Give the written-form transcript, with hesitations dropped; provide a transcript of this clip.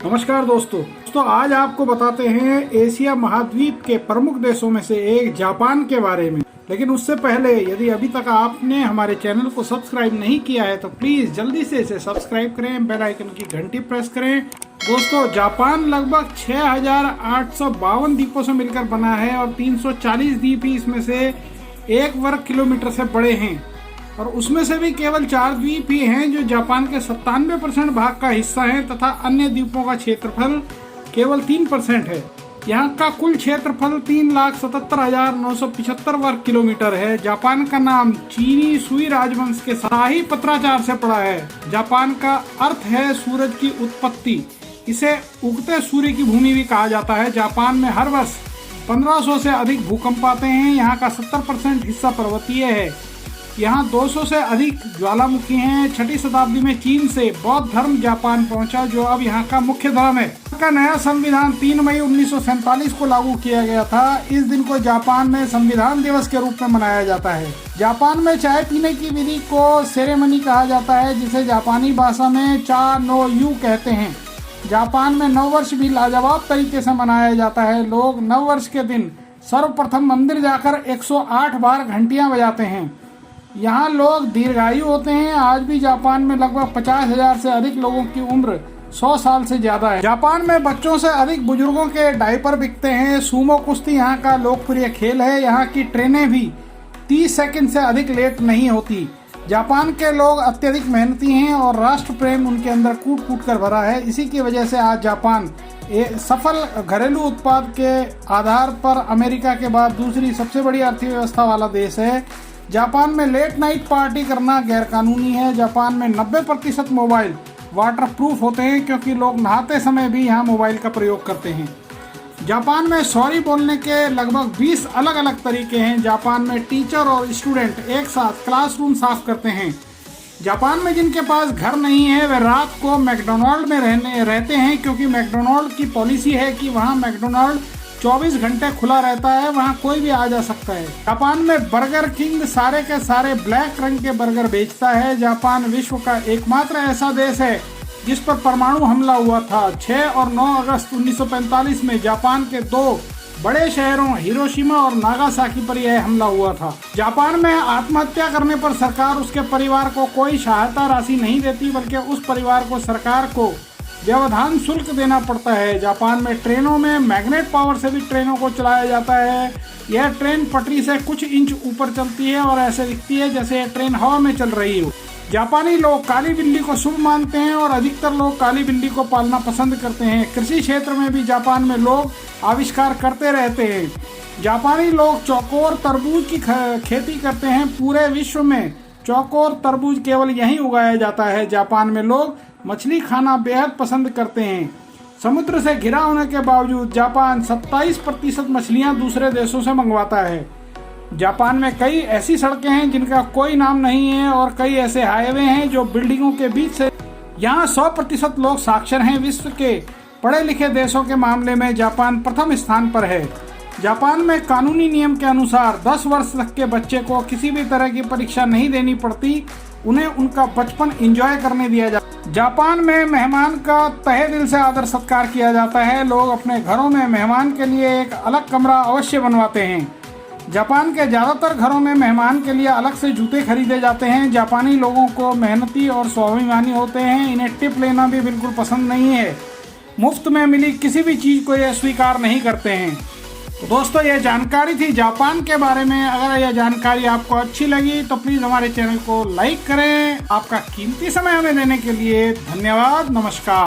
नमस्कार दोस्तों आज आपको बताते हैं एशिया महाद्वीप के प्रमुख देशों में से एक जापान के बारे में। लेकिन उससे पहले यदि अभी तक आपने हमारे चैनल को सब्सक्राइब नहीं किया है तो प्लीज जल्दी से इसे सब्सक्राइब करें, बेल आइकन की घंटी प्रेस करें। दोस्तों, जापान लगभग 6,852 द्वीपों से मिलकर बना है और 340 द्वीप ही इसमें से 1 वर्ग किलोमीटर से बड़े हैं और उसमें से भी केवल 4 द्वीप ही हैं जो जापान के 97% भाग का हिस्सा हैं तथा अन्य द्वीपों का क्षेत्रफल केवल 3% है। यहाँ का कुल क्षेत्रफल 3,77,975 वर्ग किलोमीटर है। जापान का नाम चीनी सुई राजवंश के शाही पत्राचार से पड़ा है। जापान का अर्थ है सूरज की उत्पत्ति। इसे उगते सूर्य की भूमि भी कहा जाता है। जापान में हर वर्ष 1500 से अधिक भूकंप आते हैं। यहाँ का 70% हिस्सा पर्वतीय है। यहाँ 200 से अधिक ज्वालामुखी हैं। 6वीं शताब्दी में चीन से बौद्ध धर्म जापान पहुंचा, जो अब यहाँ का मुख्य धर्म है। यहाँ का नया संविधान 3 मई 1947 को लागू किया गया था। इस दिन को जापान में संविधान दिवस के रूप में मनाया जाता है। जापान में चाय पीने की विधि को सेरेमनी कहा जाता है, जिसे जापानी भाषा में चा नो यू कहते हैं। जापान में नववर्ष भी लाजवाब तरीके से मनाया जाता है। लोग नववर्ष के दिन सर्वप्रथम मंदिर जाकर 108 बार घंटियां बजाते हैं। यहाँ लोग दीर्घायु होते हैं। आज भी जापान में लगभग 50,000 से अधिक लोगों की उम्र 100 साल से ज्यादा है। जापान में बच्चों से अधिक बुजुर्गों के डायपर बिकते हैं। सूमो कुश्ती यहाँ का लोकप्रिय खेल है। यहाँ की ट्रेनें भी 30 सेकंड से अधिक लेट नहीं होती। जापान के लोग अत्यधिक मेहनती हैं और राष्ट्र प्रेम उनके अंदर कूट कूट कर भरा है। इसी की वजह से आज जापान सफल घरेलू उत्पाद के आधार पर अमेरिका के बाद दूसरी सबसे बड़ी अर्थव्यवस्था वाला देश है। जापान में लेट नाइट पार्टी करना गैरकानूनी है। जापान में 90% मोबाइल वाटर प्रूफ होते हैं, क्योंकि लोग नहाते समय भी यहाँ मोबाइल का प्रयोग करते हैं। जापान में सॉरी बोलने के लगभग 20 अलग अलग तरीके हैं। जापान में टीचर और स्टूडेंट एक साथ क्लासरूम साफ करते हैं। जापान में जिनके पास घर नहीं है वे रात को मैकडोनाल्ड में रहते हैं, क्योंकि मैकडोनाल्ड की पॉलिसी है कि वहाँ मैकडोनाल्ड 24 घंटे खुला रहता है, वहाँ कोई भी आ जा सकता है। जापान में बर्गर किंग सारे के सारे ब्लैक रंग के बर्गर बेचता है। जापान विश्व का एकमात्र ऐसा देश है जिस पर परमाणु हमला हुआ था। 6 और 9 अगस्त 1945 में जापान के 2 बड़े शहरों हिरोशिमा और नागासाकी पर यह हमला हुआ था। जापान में आत्महत्या करने पर सरकार उसके परिवार को कोई सहायता राशि नहीं देती, बल्कि उस परिवार को सरकार को व्यवधान शुल्क देना पड़ता है। जापान में ट्रेनों में मैग्नेट पावर से भी ट्रेनों को चलाया जाता है। यह ट्रेन पटरी से कुछ इंच ऊपर चलती है और ऐसे दिखती है जैसे यह ट्रेन हवा में चल रही हो। जापानी लोग काली बिल्ली को शुभ मानते हैं और अधिकतर लोग काली बिल्ली को पालना पसंद करते हैं। कृषि क्षेत्र में भी जापान में लोग आविष्कार करते रहते हैं। जापानी लोग चौकोर तरबूज की खेती करते हैं। पूरे विश्व में चौकोर तरबूज केवल यहीं उगाया जाता है। जापान में लोग मछली खाना बेहद पसंद करते हैं। समुद्र से घिरा होने के बावजूद जापान 27% मछलियां दूसरे देशों से मंगवाता है। जापान में कई ऐसी सड़कें हैं जिनका कोई नाम नहीं है और कई ऐसे हाईवे हैं जो बिल्डिंगों के बीच से। यहाँ 100% लोग साक्षर हैं। विश्व के पढ़े लिखे देशों के मामले में जापान प्रथम स्थान पर है। जापान में कानूनी नियम के अनुसार 10 वर्ष तक के बच्चे को किसी भी तरह की परीक्षा नहीं देनी पड़ती। उन्हें उनका बचपन एंजॉय करने दिया जाता है। जापान में मेहमान का तहे दिल से आदर सत्कार किया जाता है। लोग अपने घरों में मेहमान के लिए एक अलग कमरा अवश्य बनवाते हैं। जापान के ज्यादातर घरों में मेहमान के लिए अलग से जूते खरीदे जाते हैं। जापानी लोगों को मेहनती और स्वाभिमानी होते हैं। इन्हें टिप लेना भी बिल्कुल पसंद नहीं है। मुफ्त में मिली किसी भी चीज को यह स्वीकार नहीं करते हैं। तो दोस्तों, यह जानकारी थी जापान के बारे में। अगर यह जानकारी आपको अच्छी लगी तो प्लीज हमारे चैनल को लाइक करें। आपका कीमती समय हमें देने के लिए धन्यवाद। नमस्कार।